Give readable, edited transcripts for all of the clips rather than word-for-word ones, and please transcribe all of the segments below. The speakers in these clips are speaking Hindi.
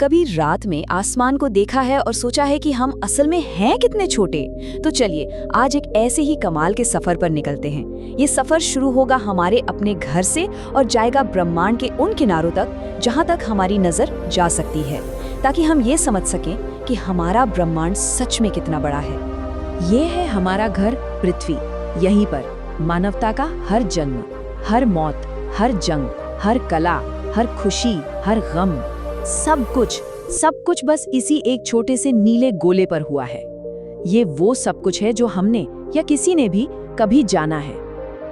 कभी रात में आसमान को देखा है और सोचा है कि हम असल में हैं कितने छोटे? तो चलिए आज एक ऐसे ही कमाल के सफर पर निकलते हैं। ये सफर शुरू होगा हमारे अपने घर से और जाएगा ब्रह्मांड के उन किनारों तक जहां तक हमारी नजर जा सकती है, ताकि हम ये समझ सकें कि हमारा ब्रह्मांड सच में कितना बड़ा है। ये है हमारा घर पृथ्वी। यहीं पर मानवता का हर जन्म, हर मौत, हर जंग, हर कला, हर खुशी, हर गम, सब कुछ बस इसी एक छोटे से नीले गोले पर हुआ है। ये वो सब कुछ है जो हमने या किसी ने भी कभी जाना है।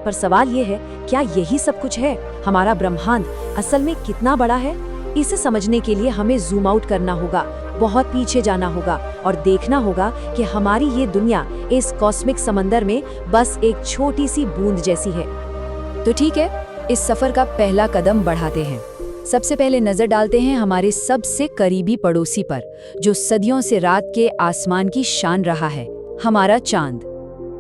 पर सवाल ये है, क्या यही सब कुछ है? हमारा ब्रह्मांड असल में कितना बड़ा है? इसे समझने के लिए हमें जूम आउट करना होगा, बहुत पीछे जाना होगा और देखना होगा कि हमारी ये दुनिया इस कॉस्मिक समंदर में बस एक छोटी सी बूंद जैसी है। तो ठीक है, इस सफर का पहला कदम बढ़ाते हैं। सबसे पहले नजर डालते हैं हमारे सबसे करीबी पड़ोसी पर, जो सदियों से रात के आसमान की शान रहा है, हमारा चांद।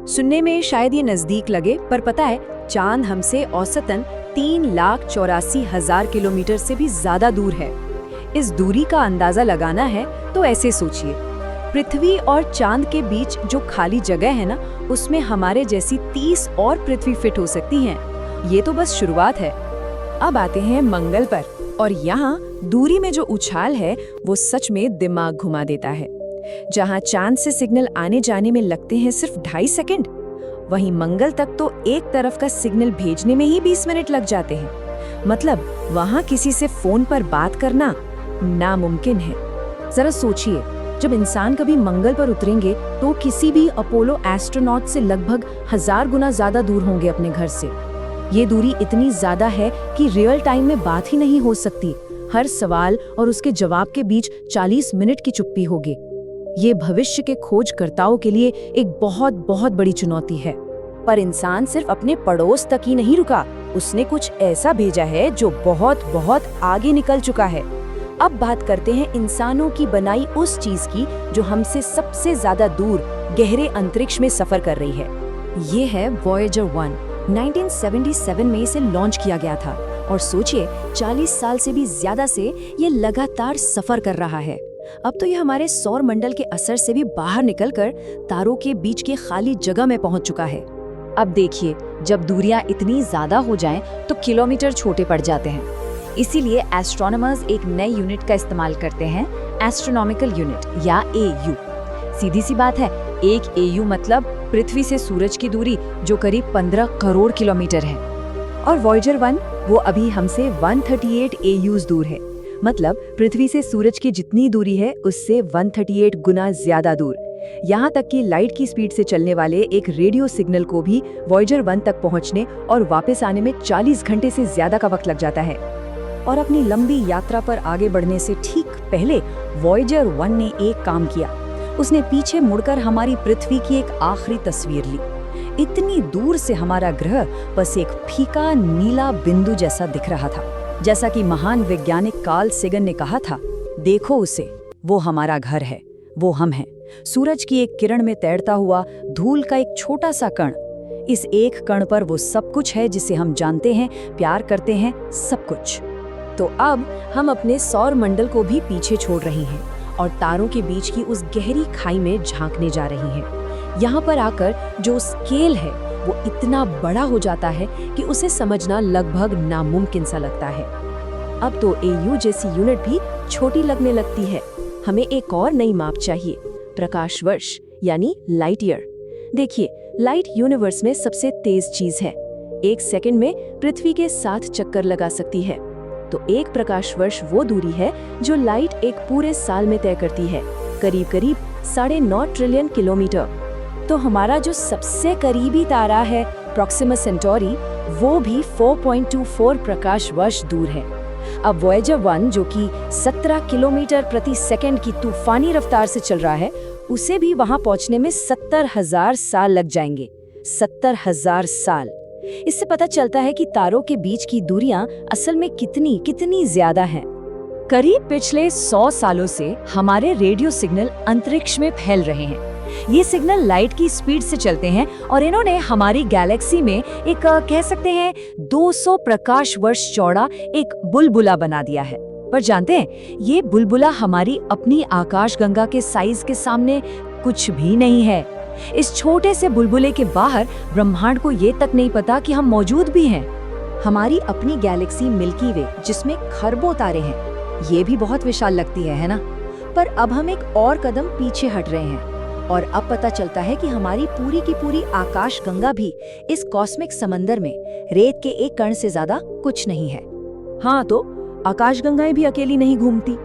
सुनने में शायद ये नजदीक लगे, पर पता है चांद हमसे औसतन 3,84,000 किलोमीटर से भी ज्यादा दूर है। इस दूरी का अंदाजा लगाना है तो ऐसे सोचिए, पृथ्वी और चांद के बीच जो खाली जगह है ना, उसमें हमारे जैसी 30 और पृथ्वी फिट हो सकती हैं। ये तो बस शुरुआत है। अब आते हैं मंगल पर, और यहाँ दूरी में जो उछाल है वो सच में दिमाग घुमा देता है। जहाँ चांद से सिग्नल आने जाने में लगते हैं सिर्फ 2.5 सेकंड, वहीं मंगल तक तो एक तरफ का सिग्नल भेजने में ही 20 मिनट लग जाते हैं। मतलब वहाँ किसी से फोन पर बात करना नामुमकिन है। जरा सोचिए, जब इंसान कभी मंगल पर उतरेंगे तो किसी भी अपोलो एस्ट्रोनॉट से लगभग 1000 गुना ज्यादा दूर होंगे अपने घर से। ये दूरी इतनी ज्यादा है कि रियल टाइम में बात ही नहीं हो सकती। हर सवाल और उसके जवाब के बीच 40 मिनट की चुप्पी होगी। ये भविष्य के खोजकर्ताओं के लिए एक बहुत बहुत बड़ी चुनौती है। पर इंसान सिर्फ अपने पड़ोस तक ही नहीं रुका, उसने कुछ ऐसा भेजा है जो बहुत बहुत आगे निकल चुका है। अब बात करते हैं इंसानों की बनाई उस चीज की जो हमसे सबसे ज्यादा दूर गहरे अंतरिक्ष में सफर कर रही है। ये है वॉयेजर 1। 1977 में इसे लॉन्च किया गया था और सोचिए 40 साल से भी ज्यादा से ये लगातार सफर कर रहा है। अब तो ये हमारे सौर मंडल के असर से भी बाहर निकलकर तारों के बीच के खाली जगह में पहुंच चुका है। अब देखिए, जब दूरियां इतनी ज्यादा हो जाएं तो किलोमीटर छोटे पड़ जाते हैं। इसीलिए एस्ट्रोनॉमर्स एक नए यूनिट का इस्तेमाल करते हैं, एस्ट्रोनॉमिकल यूनिट या AU। सीधी सी बात है, एक AU मतलब पृथ्वी से सूरज की दूरी, जो करीब 15 करोड़ किलोमीटर है। और वॉयेजर 1 वो अभी हमसे 138 AUs दूर है। मतलब पृथ्वी से सूरज की जितनी दूरी है उससे 138 गुना ज्यादा दूर। यहाँ तक कि लाइट की स्पीड से चलने वाले एक रेडियो सिग्नल को भी वॉयेजर 1 तक पहुँचने और वापस आने में 40 घंटे से ज्यादा का वक्त लग जाता है। और अपनी लंबी यात्रा पर आगे बढ़ने से ठीक पहले वॉयेजर 1 ने एक काम किया। उसने पीछे मुड़कर हमारी पृथ्वी की एक आखिरी तस्वीर ली। इतनी दूर से हमारा ग्रह बस एक फीका नीला बिंदु जैसा दिख रहा था। जैसा कि महान वैज्ञानिक कार्ल सेगन ने कहा था, देखो उसे, वो हमारा घर है, वो हम हैं। सूरज की एक किरण में तैरता हुआ धूल का एक छोटा सा कण। इस एक कण पर वो सब कुछ है जिसे हम जानते हैं, प्यार करते हैं, सब कुछ। तो अब हम अपने सौर मंडल को भी पीछे छोड़ रहे हैं और तारों के बीच की उस गहरी खाई में झांकने जा रही हैं। यहाँ पर आकर जो स्केल है वो इतना बड़ा हो जाता है कि उसे समझना लगभग नामुमकिन सा लगता है। अब तो AU जैसी यूनिट भी छोटी लगने लगती है। हमें एक और नई माप चाहिए, प्रकाश वर्ष यानी लाइट ईयर। देखिए, लाइट यूनिवर्स में सबसे तेज चीज है। 1 सेकंड में पृथ्वी के 7 चक्कर लगा सकती है। तो 1 प्रकाश वर्ष वो दूरी है जो लाइट एक पूरे साल में तय करती है, करीब करीब 9.5 ट्रिलियन किलोमीटर। तो हमारा जो सबसे करीबी तारा है प्रॉक्सिमा सेंटोरी, वो भी 4.24 प्रकाश वर्ष दूर है। अब वॉयेजर 1 जो कि 17 किलोमीटर प्रति सेकंड की तूफानी रफ्तार से चल रहा है, उसे भी वहां पहुंचने में 70,000 साल लग जाएंगे। 70,000 साल। इससे पता चलता है कि तारों के बीच की दूरियां असल में कितनी ज्यादा हैं। करीब पिछले 100 सालों से हमारे रेडियो सिग्नल अंतरिक्ष में फैल रहे हैं। ये सिग्नल लाइट की स्पीड से चलते हैं और इन्होंने हमारी गैलेक्सी में एक कह सकते हैं 200 प्रकाश वर्ष चौड़ा एक बुलबुला बना दिया है। पर जानते हैं, ये बुलबुला हमारी अपनी आकाशगंगा के साइज के सामने कुछ भी नहीं है। इस छोटे से बुलबुले के बाहर ब्रह्मांड को ये तक नहीं पता कि हम मौजूद भी हैं। हमारी अपनी गैलेक्सी मिल्की वे, जिसमें खरबों तारे हैं, ये भी बहुत विशाल लगती है ना? पर अब हम एक और कदम पीछे हट रहे हैं और अब पता चलता है कि हमारी पूरी की पूरी आकाशगंगा भी इस कॉस्मिक समंदर में रेत के एक कण से ज्यादा कुछ नहीं है। हाँ, तो आकाशगंगाएं भी अकेली नहीं घूमती।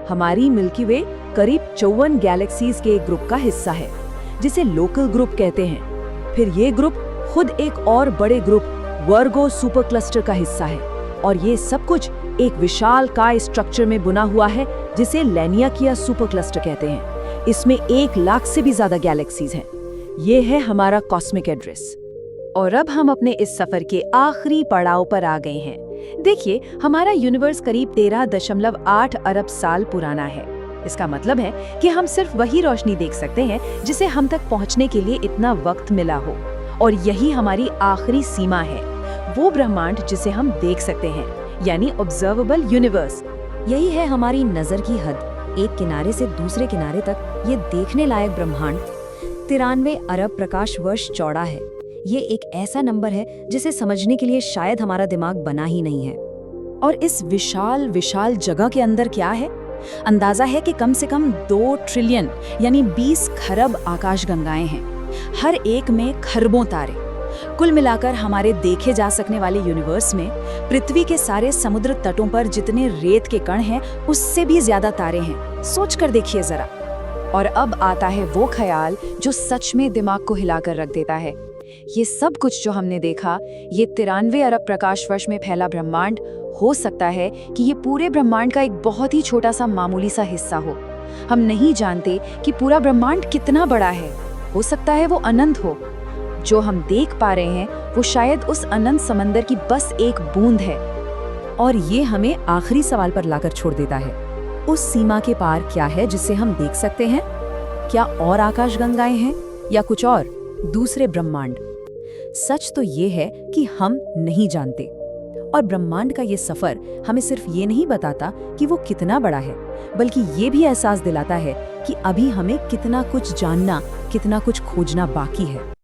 हमारी मिल्की वे करीब 54 गैलेक्सीज के एक ग्रुप का हिस्सा है, जिसे लोकल ग्रुप कहते हैं। फिर ये ग्रुप खुद एक और बड़े ग्रुप वर्गो सुपर क्लस्टर का हिस्सा है, और ये सब कुछ एक विशाल काय स्ट्रक्चर में बुना हुआ है, जिसे लैनियाकिया सुपर क्लस्टर कहते हैं। इसमें 1 लाख से भी ज्यादा गैलेक्सीज हैं। ये है हमारा कॉस्मिक एड्रेस। और अब हम अपने इस सफर के आखिरी पड़ाव पर आ गए हैं। देखिए, हमारा यूनिवर्स करीब 13.8 अरब साल पुराना है। इसका मतलब है कि हम सिर्फ वही रोशनी देख सकते हैं जिसे हम तक पहुंचने के लिए इतना वक्त मिला हो, और यही हमारी आखिरी सीमा है, वो ब्रह्मांड जिसे हम देख सकते हैं, यानी ऑब्जर्वेबल यूनिवर्स। यही है हमारी नजर की हद। एक किनारे से दूसरे किनारे तक ये देखने लायक ब्रह्मांड 93 अरब प्रकाश वर्ष चौड़ा है। ये एक ऐसा नंबर है जिसे समझने के लिए शायद हमारा दिमाग बना ही नहीं है। और इस विशाल विशाल जगह के अंदर क्या है? अंदाजा है कि कम से कम 2 ट्रिलियन यानी 20 खरब आकाशगंगाएं हैं, हर एक में खरबों तारे। कुल मिलाकर हमारे देखे जा सकने वाले यूनिवर्स में पृथ्वी के सारे समुद्र तटों पर जितने रेत के कण हैं, उससे भी ज्यादा तारे हैं। सोच कर देखिए जरा। और अब आता है वो ख्याल जो सच में दिमाग को हिलाकर रख देता है। ये सब कुछ जो हमने देखा, ये 93 अरब प्रकाश वर्ष में फैला ब्रह्मांड, हो सकता है कि ये पूरे ब्रह्मांड का एक बहुत ही छोटा सा मामूली सा हिस्सा हो। हम नहीं जानते कि पूरा ब्रह्मांड कितना बड़ा है। हो सकता है वो अनंत हो। जो हम देख पा रहे हैं वो शायद उस अनंत समंदर की बस एक बूंद है। और ये हमें आखिरी सवाल पर लाकर छोड़ देता है, उस सीमा के पार क्या है जिसे हम देख सकते हैं? क्या और आकाशगंगाएं हैं या कुछ और दूसरे ब्रह्मांड? सच तो ये है कि हम नहीं जानते। और ब्रह्मांड का ये सफर हमें सिर्फ ये नहीं बताता कि वो कितना बड़ा है, बल्कि ये भी एहसास दिलाता है कि अभी हमें कितना कुछ जानना, कितना कुछ खोजना बाकी है।